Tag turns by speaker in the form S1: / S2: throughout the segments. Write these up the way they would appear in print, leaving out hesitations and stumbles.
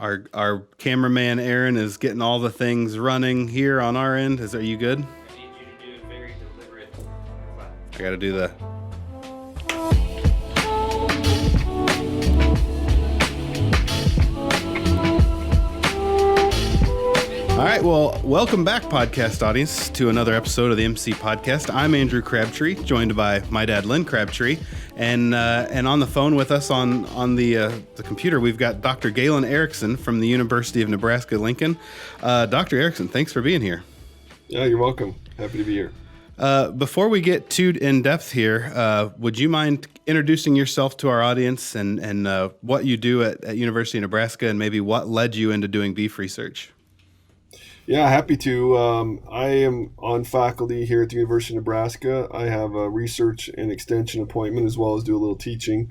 S1: Our cameraman Aaron is getting all the things running here on our end. Are you good?
S2: I need you to do a very deliberate clap.
S1: I got to do the. All right, well, welcome back, podcast audience, to another episode of the MC Podcast. I'm Andrew Crabtree, joined by my dad, Lynn Crabtree, and on the phone with us on the computer, we've got Dr. Galen Erickson from the University of Nebraska-Lincoln. Dr. Erickson, thanks for being here.
S3: Yeah, you're welcome. Happy to be here.
S1: Before we get too in depth here, would you mind introducing yourself to our audience and what you do at University of Nebraska and maybe what led you into doing beef research?
S3: Yeah, happy to. I am on faculty here at the University of Nebraska. I have a research and extension appointment as well as do a little teaching.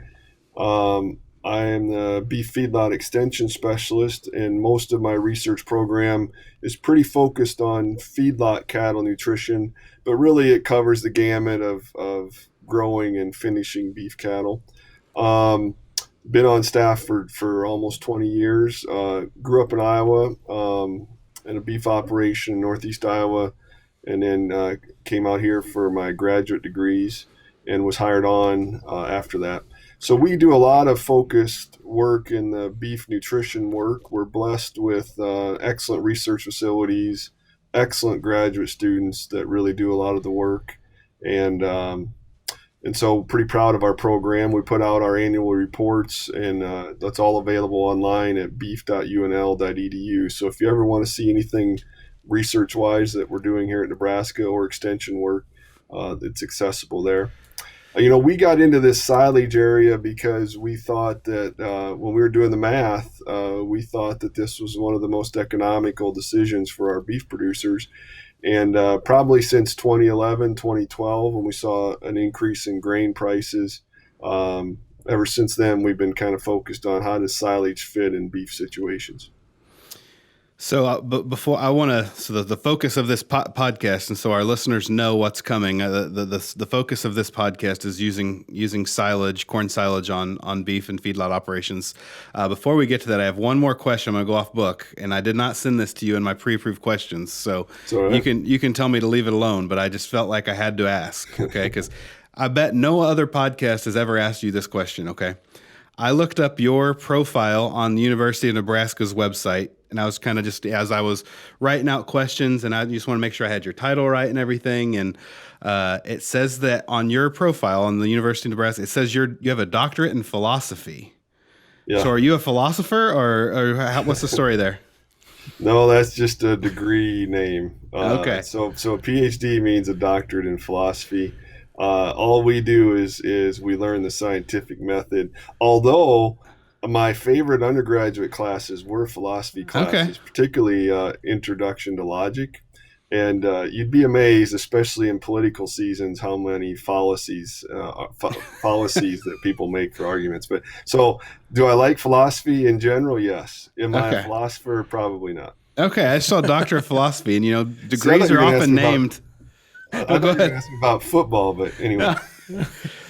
S3: I am the beef feedlot extension specialist, and most of my research program is pretty focused on feedlot cattle nutrition, but really it covers the gamut of growing and finishing beef cattle. Been on staff for almost 20 years. Grew up in Iowa. In a beef operation in Northeast Iowa, and then came out here for my graduate degrees and was hired on after that. So we do a lot of focused work in the beef nutrition work. We're blessed with excellent research facilities, excellent graduate students that really do a lot of the work. And so pretty proud of our program. We put out our annual reports, and that's all available online at beef.unl.edu. So if you ever want to see anything research-wise that we're doing here at Nebraska or extension work, it's accessible there. We got into this silage area because we thought that when we were doing the math, we thought that this was one of the most economical decisions for our beef producers. And probably since 2011, 2012, when we saw an increase in grain prices, ever since then, we've been kind of focused on how does silage fit in beef situations.
S1: So, but before the focus of this podcast, and so our listeners know what's coming. The focus of this podcast is using silage, corn silage on beef and feedlot operations. Before we get to that, I have one more question. I'm going to go off book, and I did not send this to you in my pre-approved questions, so
S3: right.
S1: you can tell me to leave it alone. But I just felt like I had to ask, okay? Because I bet no other podcast has ever asked you this question, okay? I looked up your profile on the University of Nebraska's website, and I was kind of just, as I was writing out questions, and I just want to make sure I had your title right and everything. And it says that on your profile on the University of Nebraska, it says you have a doctorate in philosophy.
S3: Yeah.
S1: So are you a philosopher, or what's the story there?
S3: No, that's just a degree name.
S1: Okay.
S3: So a PhD means a doctorate in philosophy. All we do is we learn the scientific method. Although my favorite undergraduate classes were philosophy classes, particularly Introduction to Logic. And you'd be amazed, especially in political seasons, how many fallacies that people make for arguments. But so, do I like philosophy in general? Yes. Am I a philosopher? Probably not.
S1: Okay, I saw Doctor of Philosophy, and degrees are often named.
S3: I thought you were asking about football, but anyway.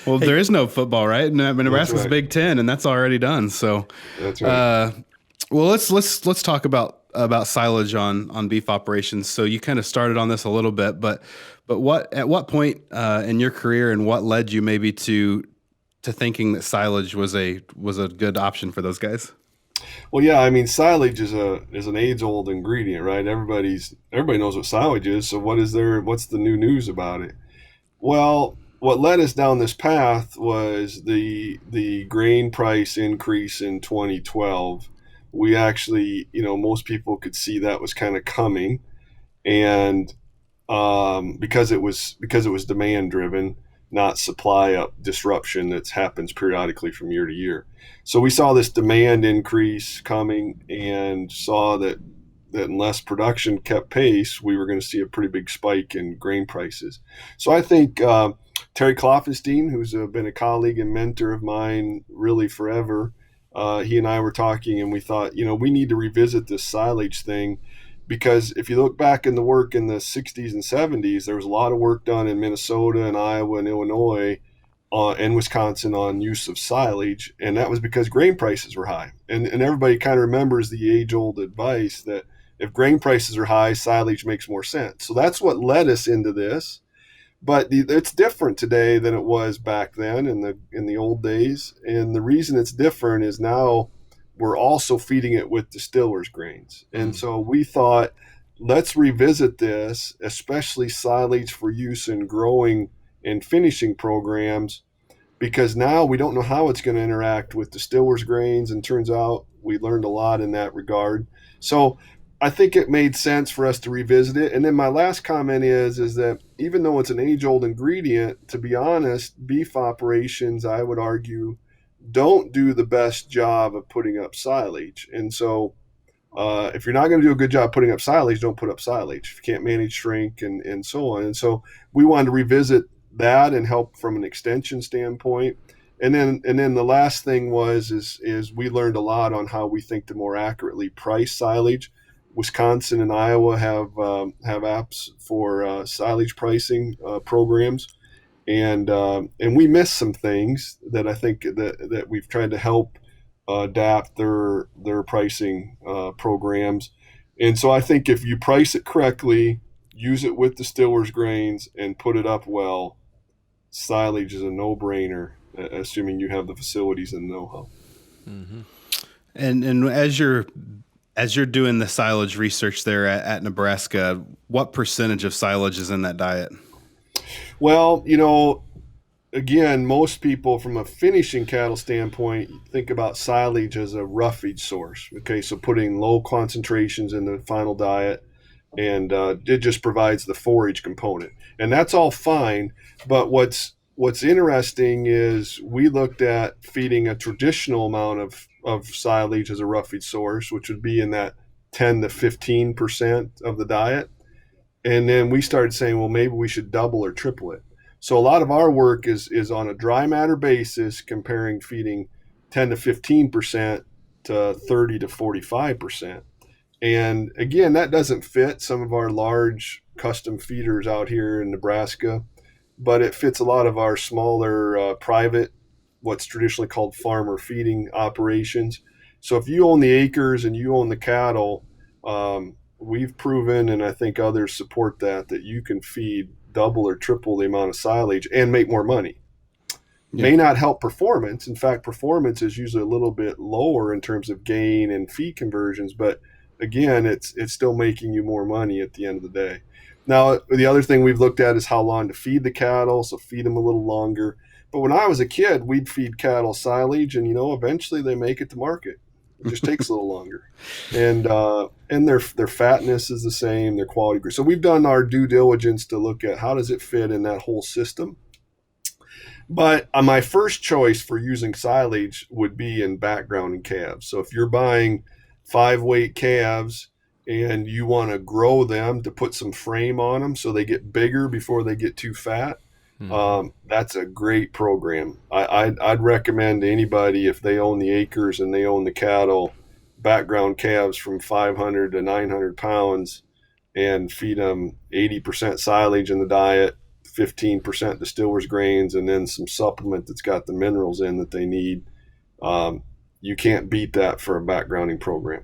S1: Well, there is no football, right? Nebraska's right. Big Ten, and that's already done. So
S3: that's right.
S1: Well, let's talk about silage on beef operations. So you kind of started on this a little bit, but at what point in your career, and what led you maybe to thinking that silage was a good option for those guys?
S3: Well, yeah, I mean, silage is an age-old ingredient, right? Everybody knows what silage is. So what's the new news about it? Well, what led us down this path was the grain price increase in 2012. We actually, most people could see that was kind of coming, and because it was demand driven, not supply disruption that happens periodically from year to year. So we saw this demand increase coming, and saw that unless production kept pace, we were going to see a pretty big spike in grain prices. So I think Terry Klopfenstein, who's been a colleague and mentor of mine really forever, he and I were talking, and we thought, we need to revisit this silage thing, because if you look back in the work in the 60s and 70s, there was a lot of work done in Minnesota and Iowa and Illinois in Wisconsin on use of silage, and that was because grain prices were high. And everybody kind of remembers the age-old advice that if grain prices are high, silage makes more sense. So that's what led us into this. But it's different today than it was back then in the old days. And the reason it's different is now we're also feeding it with distillers grains. And so we thought, let's revisit this, especially silage for use in growing and finishing programs, because now we don't know how it's going to interact with distillers grains. And turns out we learned a lot in that regard. So I think it made sense for us to revisit it. And then my last comment is that even though it's an age-old ingredient, to be honest, beef operations, I would argue, don't do the best job of putting up silage. And so if you're not going to do a good job putting up silage, don't put up silage. If you can't manage shrink and so on. And so we wanted to revisit that and help from an extension standpoint. And then the last thing is we learned a lot on how we think to more accurately price silage. Wisconsin and Iowa have apps for silage pricing programs, and we missed some things that I think that we've tried to help adapt their pricing programs. And so I think if you price it correctly, use it with distillers grains, and put it up well, silage is a no-brainer, assuming you have the facilities and know-how.
S1: Mm-hmm. And as you're doing the silage research there at Nebraska, what percentage of silage is in that diet?
S3: Well, again, most people from a finishing cattle standpoint think about silage as a roughage source. Okay, so putting low concentrations in the final diet, and it just provides the forage component. And that's all fine, but what's interesting is we looked at feeding a traditional amount of silage as a roughage source, which would be in that 10 to 15% of the diet. And then we started saying, well, maybe we should double or triple it. So a lot of our work is on a dry matter basis, comparing feeding 10 to 15% to 30 to 45%. And again, that doesn't fit some of our large custom feeders out here in Nebraska, but it fits a lot of our smaller private, what's traditionally called farmer feeding operations. So if you own the acres and you own the cattle, we've proven, and I think others support that you can feed double or triple the amount of silage and make more money. Yeah. May not help performance. In fact, performance is usually a little bit lower in terms of gain and feed conversions, but again, it's still making you more money at the end of the day. Now, the other thing we've looked at is how long to feed the cattle, so feed them a little longer. But when I was a kid, we'd feed cattle silage, and eventually they make it to market. It just takes a little longer, and their fatness is the same, their quality. So we've done our due diligence to look at how does it fit in that whole system. But my first choice for using silage would be in backgrounding calves. So if you're buying 5-weight calves and you want to grow them to put some frame on them so they get bigger before they get too fat, that's a great program. I'd recommend to anybody, if they own the acres and they own the cattle, background calves from 500 to 900 pounds and feed them 80% silage in the diet, 15% distillers grains, and then some supplement that's got the minerals in that they need. You can't beat that for a backgrounding program.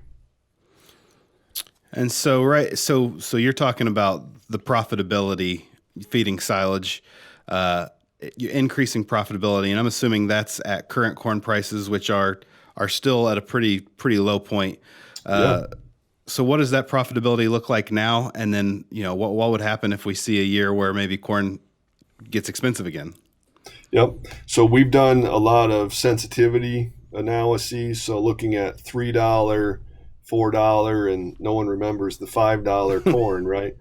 S1: And so, right, so you're talking about the profitability, feeding silage, increasing profitability, and I'm assuming that's at current corn prices, which are still at a pretty low point. Yeah. So what does that profitability look like now? And then, what would happen if we see a year where maybe corn gets expensive again?
S3: Yep. So we've done a lot of sensitivity analyses. So looking at $3, $4, and no one remembers the $5 corn, right?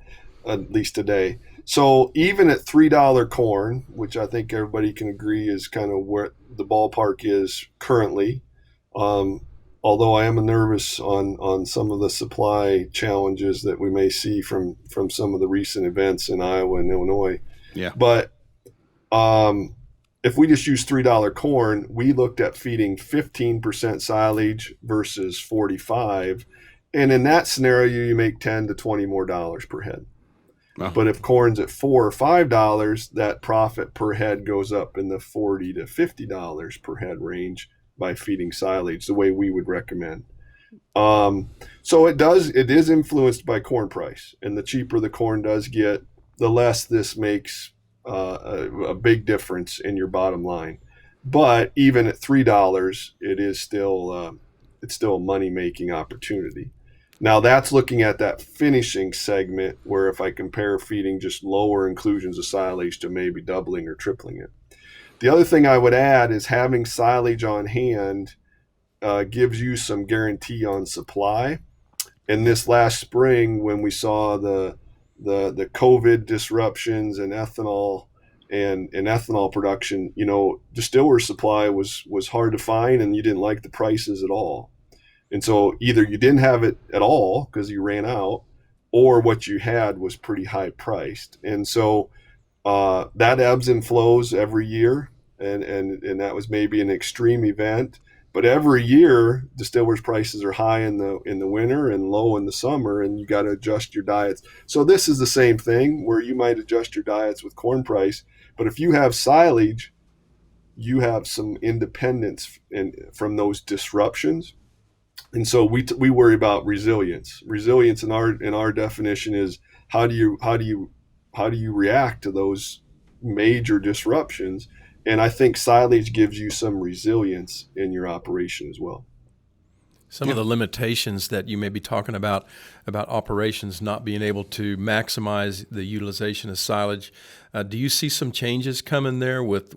S3: At least today. So even at $3 corn, which I think everybody can agree is kind of where the ballpark is currently, although I am nervous on some of the supply challenges that we may see from some of the recent events in Iowa and Illinois.
S1: Yeah.
S3: But if we just use $3 corn, we looked at feeding 15% silage versus 45, and in that scenario, you make $10 to $20 more per head. But if corn's at $4 or $5, that profit per head goes up in the $40 to $50 per head range by feeding silage, the way we would recommend. So it is influenced by corn price, and the cheaper the corn does get, the less this makes a big difference in your bottom line. But even at $3, it is still it's still a money making opportunity. Now that's looking at that finishing segment, where if I compare feeding just lower inclusions of silage to maybe doubling or tripling it. The other thing I would add is having silage on hand gives you some guarantee on supply. And this last spring, when we saw the COVID disruptions in ethanol and ethanol production, distiller supply was hard to find, and you didn't like the prices at all. And so either you didn't have it at all because you ran out, or what you had was pretty high priced. And so that ebbs and flows every year, and that was maybe an extreme event. But every year, distillers' prices are high in the winter and low in the summer, and you got to adjust your diets. So this is the same thing, where you might adjust your diets with corn price, but if you have silage, you have some independence from those disruptions. And so we worry about resilience. Resilience in our definition is how do you react to those major disruptions? And I think silage gives you some resilience in your operation as well.
S4: Some of the limitations that you may be talking about operations not being able to maximize the utilization of silage, do you see some changes coming there with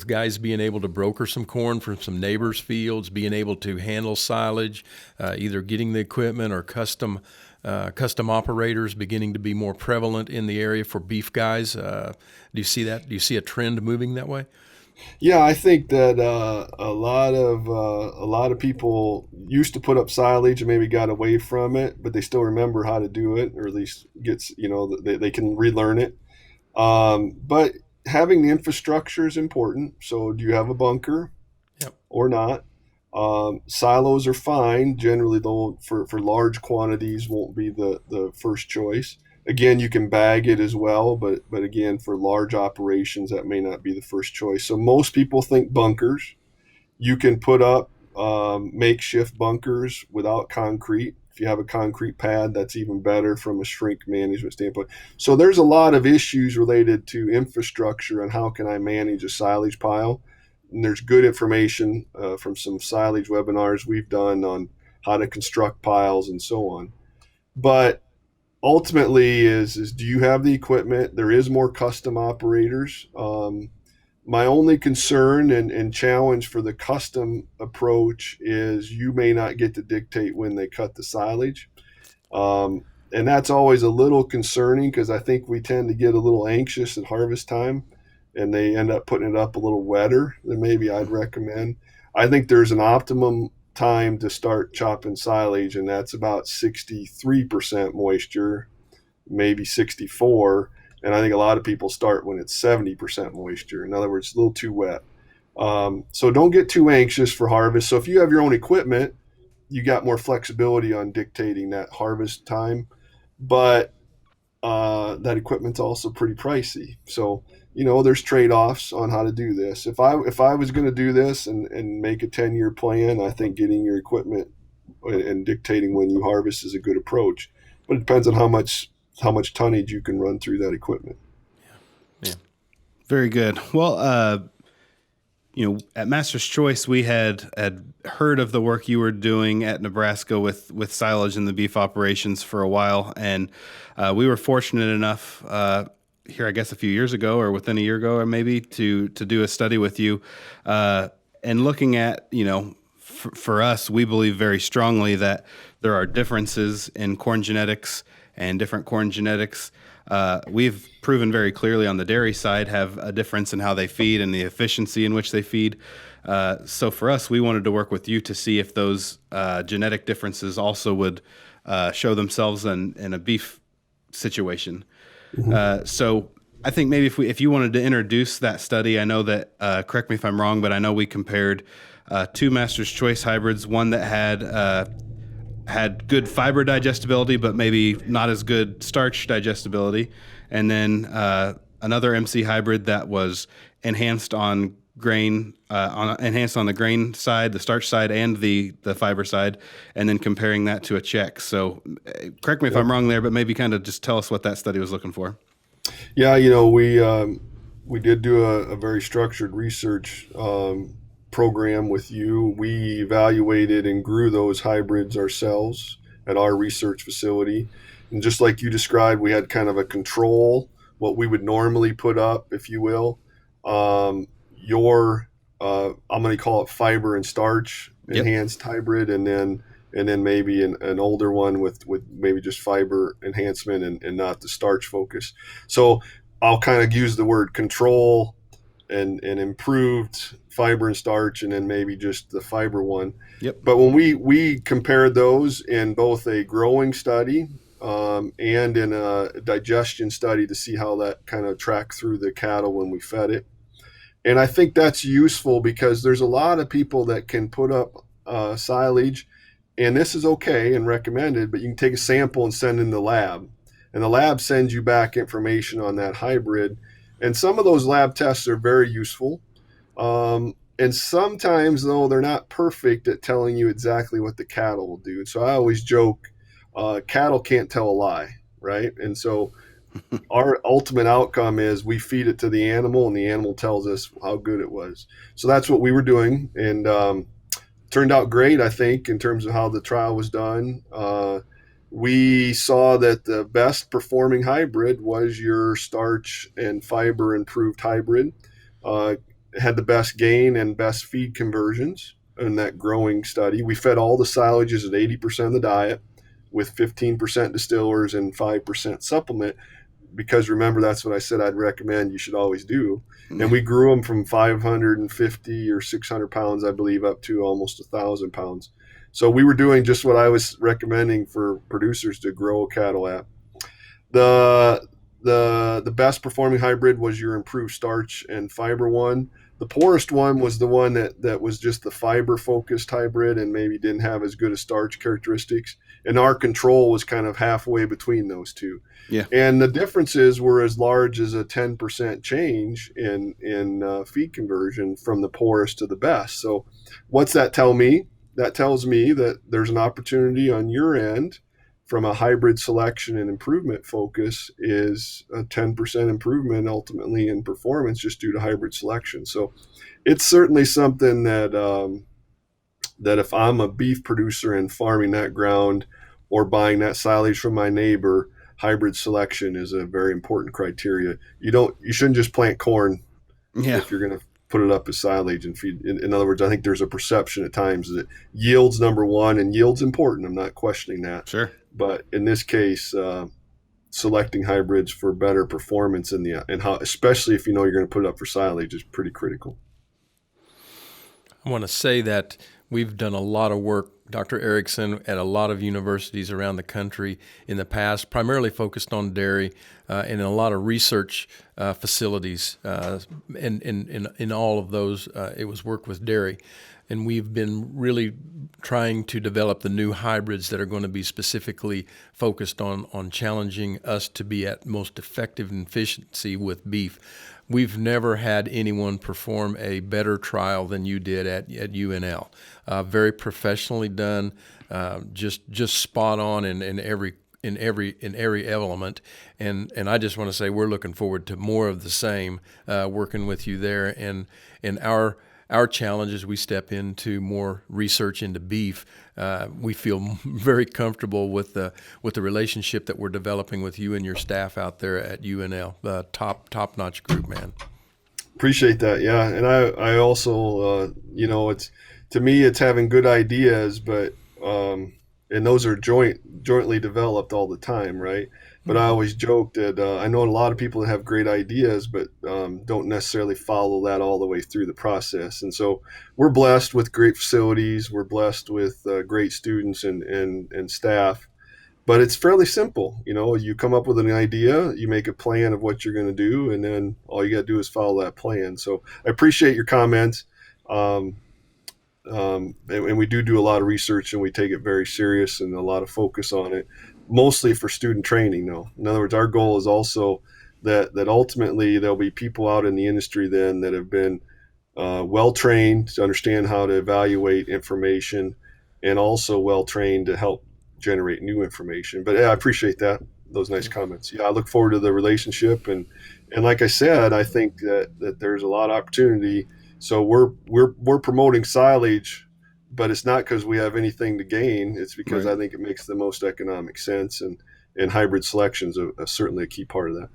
S4: guys being able to broker some corn from some neighbors' fields, being able to handle silage, either getting the equipment or custom operators beginning to be more prevalent in the area for beef guys? Do you see that? Do you see a trend moving that way?
S3: Yeah, I think that a lot of people used to put up silage and maybe got away from it, but they still remember how to do it, or at least they can relearn it. But having the infrastructure is important. So do you have a bunker?
S4: Yep.
S3: Or not? Silos are fine. Generally, though, for large quantities won't be the first choice. Again, you can bag it as well, but again, for large operations, that may not be the first choice. So most people think bunkers. You can put up makeshift bunkers without concrete. If you have a concrete pad, that's even better from a shrink management standpoint. So there's a lot of issues related to infrastructure and how can I manage a silage pile. And there's good information from some silage webinars we've done on how to construct piles and so on. But ultimately is do you have the equipment? There is more custom operators. My only concern and challenge for the custom approach is you may not get to dictate when they cut the silage. And that's always a little concerning, because I think we tend to get a little anxious at harvest time, and they end up putting it up a little wetter than maybe I'd recommend. I think there's an optimum time to start chopping silage, and that's about 63% moisture, maybe 64%. And I think a lot of people start when it's 70% moisture. In other words, a little too wet. So don't get too anxious for harvest. So if you have your own equipment, you got more flexibility on dictating that harvest time. But that equipment's also pretty pricey. So, there's trade-offs on how to do this. If I was going to do this and make a 10-year plan, I think getting your equipment and dictating when you harvest is a good approach. But it depends on how much tonnage you can run through that equipment.
S4: Yeah.
S1: Very good. Well, at Master's Choice, we had heard of the work you were doing at Nebraska with silage and the beef operations for a while, and we were fortunate enough here, I guess, a few years ago, or within a year ago, or maybe to do a study with you, and looking at for us, we believe very strongly that there are differences in corn genetics and different corn genetics. We've proven very clearly on the dairy side have a difference in how they feed and the efficiency in which they feed. So for us, we wanted to work with you to see if those genetic differences also would show themselves in a beef situation. Mm-hmm. So I think maybe if you wanted to introduce that study, I know that, correct me if I'm wrong, but I know we compared two Master's Choice hybrids, one that had had good fiber digestibility, but maybe not as good starch digestibility. And then another MC hybrid that was enhanced on grain, enhanced on the grain side, the starch side, and the fiber side, and then comparing that to a check. So correct me if I'm wrong there, but maybe kind of just tell us what that study was looking for.
S3: Yeah, we did do a very structured research program with you. We evaluated and grew those hybrids ourselves at our research facility. And just like you described, we had kind of a control, what we would normally put up, if you will. I'm going to call it fiber and starch enhanced hybrid, and then maybe an older one with maybe just fiber enhancement and not the starch focus. So I'll kind of use the word control and improved fiber and starch, and then maybe just the fiber one.
S1: Yep.
S3: But when we compared those in both a growing study and in a digestion study to see how that kind of tracked through the cattle when we fed it. And I think that's useful because there's a lot of people that can put up silage, and this is okay and recommended, but you can take a sample and send in the lab. And the lab sends you back information on that hybrid. And some of those lab tests are very useful. And sometimes, though, they're not perfect at telling you exactly what the cattle will do. So I always joke, cattle can't tell a lie, right? And so our ultimate outcome is we feed it to the animal, and the animal tells us how good it was. So that's what we were doing, and turned out great, I think, in terms of how the trial was done. We saw that the best performing hybrid was your starch and fiber improved hybrid. Had the best gain and best feed conversions in that growing study. We fed all the silages at 80% of the diet with 15% distillers and 5% supplement, because remember, that's what I said I'd recommend you should always do. And we grew them from 550 or 600 pounds, I believe, up to almost 1,000 pounds. So we were doing just what I was recommending for producers to grow cattle at. The best performing hybrid was your improved starch and fiber one. The poorest one was the one that was just the fiber focused hybrid and maybe didn't have as good a starch characteristics. And our control was kind of halfway between those two.
S1: Yeah.
S3: And the differences were as large as a 10% change in feed conversion from the poorest to the best. So what's that tell me? That tells me that there's an opportunity on your end from a hybrid selection and improvement focus is a 10% improvement ultimately in performance just due to hybrid selection. So it's certainly something that if I'm a beef producer and farming that ground or buying that silage from my neighbor, hybrid selection is a very important criteria. You shouldn't just plant corn if you're going to put it up as silage and feed. In other words, I think there's a perception at times that yield's number one, and yield's important. I'm not questioning that.
S1: Sure.
S3: But in this case, selecting hybrids for better performance and how, especially if you know you're going to put it up for silage, is pretty critical.
S4: I want to say that we've done a lot of work, Dr. Erickson, at a lot of universities around the country in the past, primarily focused on dairy, and in a lot of research facilities. In all of those, it was work with dairy. And we've been really trying to develop the new hybrids that are going to be specifically focused on challenging us to be at most effective efficiency with beef. We've never had anyone perform a better trial than you did at UNL. Very professionally done, just spot on in every element, and I just want to say we're looking forward to more of the same, working with you there, and our challenge as we step into more research into beef. We feel very comfortable with the relationship that we're developing with you and your staff out there at UNL. Top-notch group, man.
S3: Appreciate that. Yeah, and I also it's, to me, it's having good ideas, but and those are jointly developed all the time, right? But I always joke that I know a lot of people that have great ideas, but don't necessarily follow that all the way through the process. And so we're blessed with great facilities. We're blessed with great students and staff. But it's fairly simple. You come up with an idea, you make a plan of what you're going to do, and then all you got to do is follow that plan. So I appreciate your comments. and we do a lot of research, and we take it very serious and a lot of focus on it, mostly for student training. Though, in other words, our goal is also that ultimately there'll be people out in the industry then that have been well trained to understand how to evaluate information, and also well trained to help generate new information. But yeah, I appreciate those nice comments. Yeah, I look forward to the relationship, and like I said, I think that there's a lot of opportunity. So we're promoting silage, but it's not because we have anything to gain. It's because I think it makes the most economic sense, and hybrid selection is certainly a key part of that.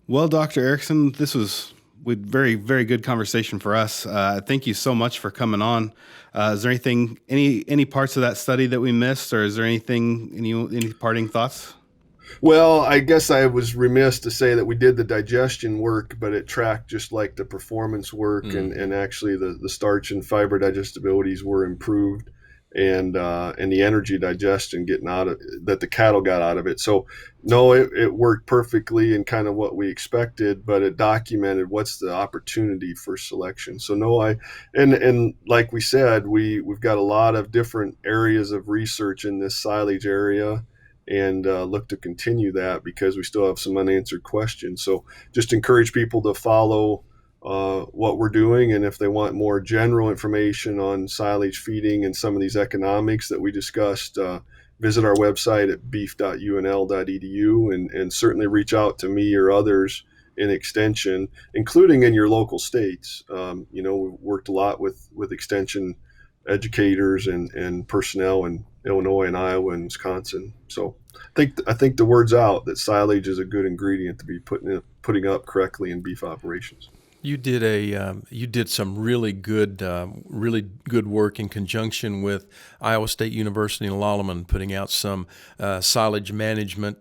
S1: Well, Dr. Erickson, this was very, very good conversation for us. Thank you so much for coming on. Is there anything, any parts of that study that we missed, or is there anything, any parting thoughts?
S3: Well, I guess I was remiss to say that we did the digestion work, but it tracked just like the performance work, and actually the starch and fiber digestibilities were improved, and the energy digestion that the cattle got out of it. So no, it worked perfectly and kind of what we expected, but it documented what's the opportunity for selection. So no, and like we said, we've got a lot of different areas of research in this silage area, and look to continue that because we still have some unanswered questions. So just encourage people to follow what we're doing, and if they want more general information on silage feeding and some of these economics that we discussed, visit our website at beef.unl.edu, and certainly reach out to me or others in extension, including in your local states. We've worked a lot with extension educators and personnel in Illinois and Iowa and Wisconsin. So I think the word's out that silage is a good ingredient to be putting up correctly in beef operations.
S4: You did some really good work in conjunction with Iowa State University in Lallemand, putting out some silage management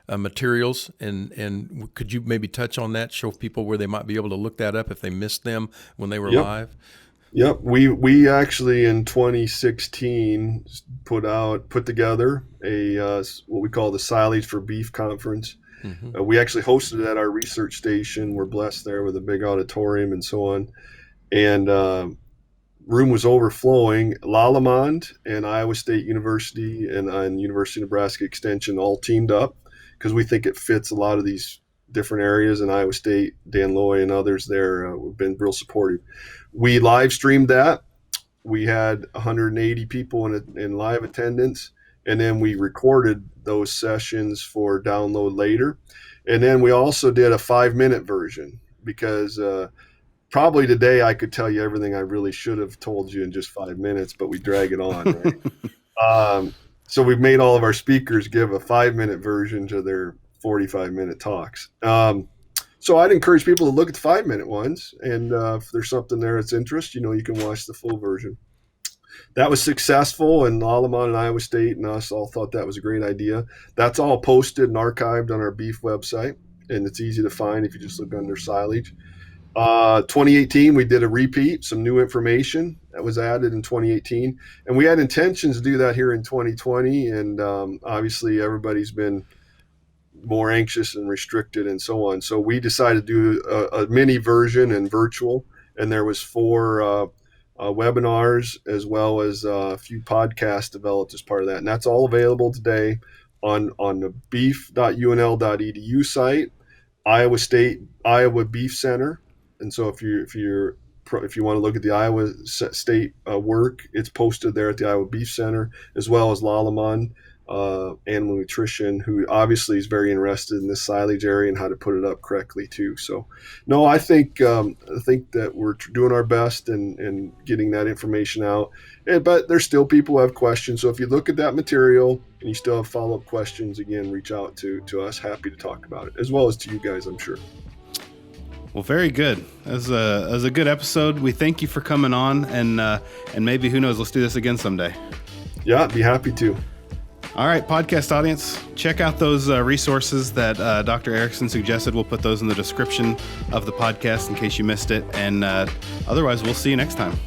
S4: materials, and could you maybe touch on that, show people where they might be able to look that up if they missed them when they were live?
S3: Yep, we actually in 2016 put together a what we call the Silage for Beef Conference. Mm-hmm. We actually hosted it at our research station. We're blessed there with a big auditorium and so on, and room was overflowing. Lallemand and Iowa State University and University of Nebraska Extension all teamed up because we think it fits a lot of these different areas. In Iowa State, Dan Loy and others there have been real supportive. We live streamed that. We had 180 people in live attendance, and then we recorded those sessions for download later. And then we also did a 5-minute version because probably today I could tell you everything I really should have told you in just 5 minutes, but we drag it on. Right? So we've made all of our speakers give a 5-minute version to their 45-minute talks. So I'd encourage people to look at the 5-minute ones, and if there's something there that's interest, you can watch the full version. That was successful, and Lallemand and Iowa State and us all thought that was a great idea. That's all posted and archived on our beef website, and it's easy to find if you just look under silage. 2018, we did a repeat, some new information that was added in 2018, and we had intentions to do that here in 2020, and obviously everybody's been more anxious and restricted and so on. So we decided to do a mini version and virtual, and there was 4 webinars as well as a few podcasts developed as part of that. And that's all available today on the beef.unl.edu site, Iowa Beef Center. And so if you want to look at the Iowa State work, it's posted there at the Iowa Beef Center, as well as Lallemand Animal Nutrition, who obviously is very interested in this silage area and how to put it up correctly too. So, no, I think that we're doing our best in getting that information out. But there's still people who have questions. So if you look at that material and you still have follow-up questions, again, reach out to us. Happy to talk about it, as well as to you guys, I'm sure.
S1: Well, very good. That was a good episode. We thank you for coming on, and maybe, who knows, let's do this again someday.
S3: Yeah, I'd be happy to.
S1: All right, podcast audience, check out those resources that Dr. Erickson suggested. We'll put those in the description of the podcast in case you missed it. And otherwise, we'll see you next time.